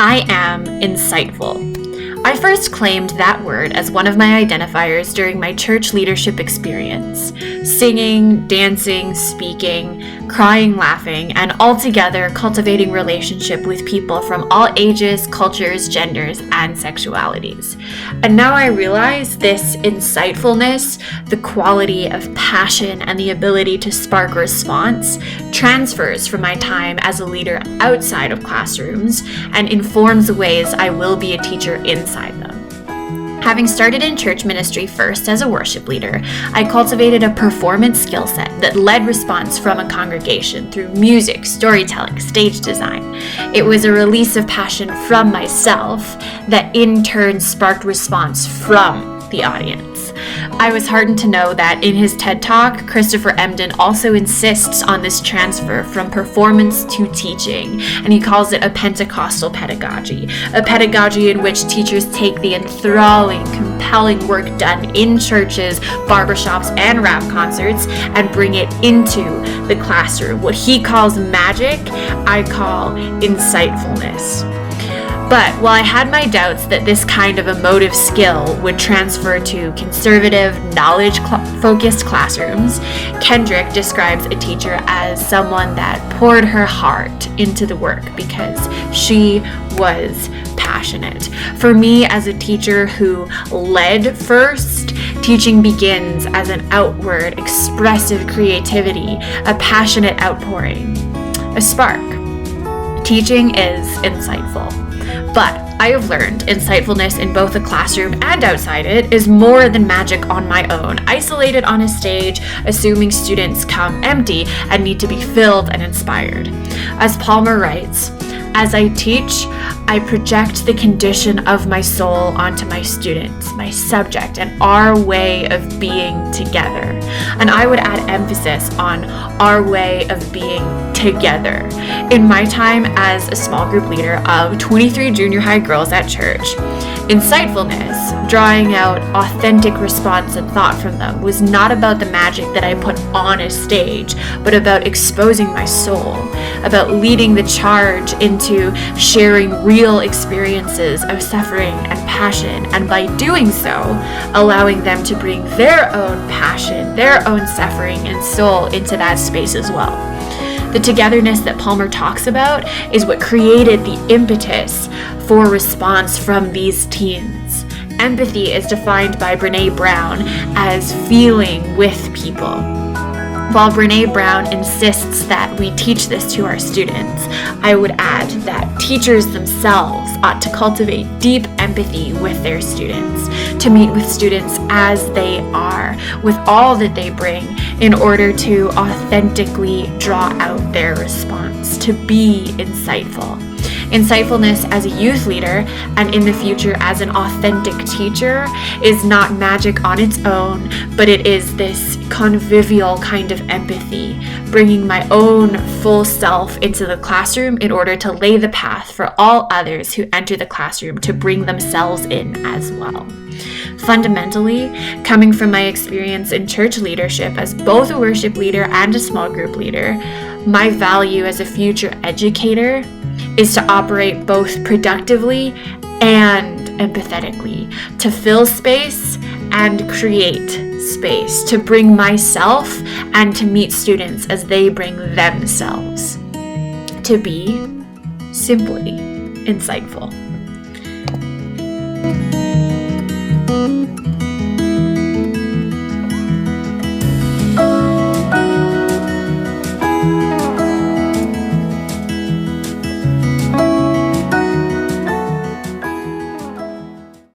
I am insightful. I first claimed that word as one of my identifiers during my church leadership experience. Singing, dancing, speaking, crying, laughing, and altogether cultivating relationship with people from all ages, cultures, genders, and sexualities. And now I realize this insightfulness, the quality of passion and the ability to spark response, transfers from my time as a leader outside of classrooms and informs the ways I will be a teacher inside them. Having started in church ministry first as a worship leader, I cultivated a performance skill set that led response from a congregation through music, storytelling, stage design. It was a release of passion from myself that in turn sparked response from the audience. I was heartened to know that in his TED Talk, Christopher Emdin also insists on this transfer from performance to teaching, and he calls it a Pentecostal pedagogy, a pedagogy in which teachers take the enthralling, compelling work done in churches, barbershops, and rap concerts and bring it into the classroom. What he calls magic, I call insightfulness. But while I had my doubts that this kind of emotive skill would transfer to conservative, knowledge-focused classrooms, Kendrick describes a teacher as someone that poured her heart into the work because she was passionate. For me, as a teacher who led first, teaching begins as an outward, expressive creativity, a passionate outpouring, a spark. Teaching is insightful. But I have learned insightfulness in both the classroom and outside it is more than magic on my own, isolated on a stage, assuming students come empty and need to be filled and inspired. As Palmer writes, "As I teach, I project the condition of my soul onto my students, my subject, and our way of being together." And I would add emphasis on our way of being together. In my time as a small group leader of 23 junior high girls at church, insightfulness, drawing out authentic response and thought from them, was not about the magic that I put on a stage, but about exposing my soul, about leading the charge into sharing real experiences of suffering and passion, and by doing so, allowing them to bring their own passion, their own suffering and soul into that space as well. The togetherness that Palmer talks about is what created the impetus for response from these teens. Empathy is defined by Brené Brown as feeling with people. While Brené Brown insists that we teach this to our students, I would add that teachers themselves ought to cultivate deep empathy with their students, to meet with students as they are, with all that they bring, in order to authentically draw out their response, to be insightful. Insightfulness as a youth leader and in the future as an authentic teacher is not magic on its own, but it is this convivial kind of empathy, bringing my own full self into the classroom in order to lay the path for all others who enter the classroom to bring themselves in as well. Fundamentally, coming from my experience in church leadership as both a worship leader and a small group leader, my value as a future educator is to operate both productively and empathetically, to fill space and create space, to bring myself and to meet students as they bring themselves, to be simply insightful.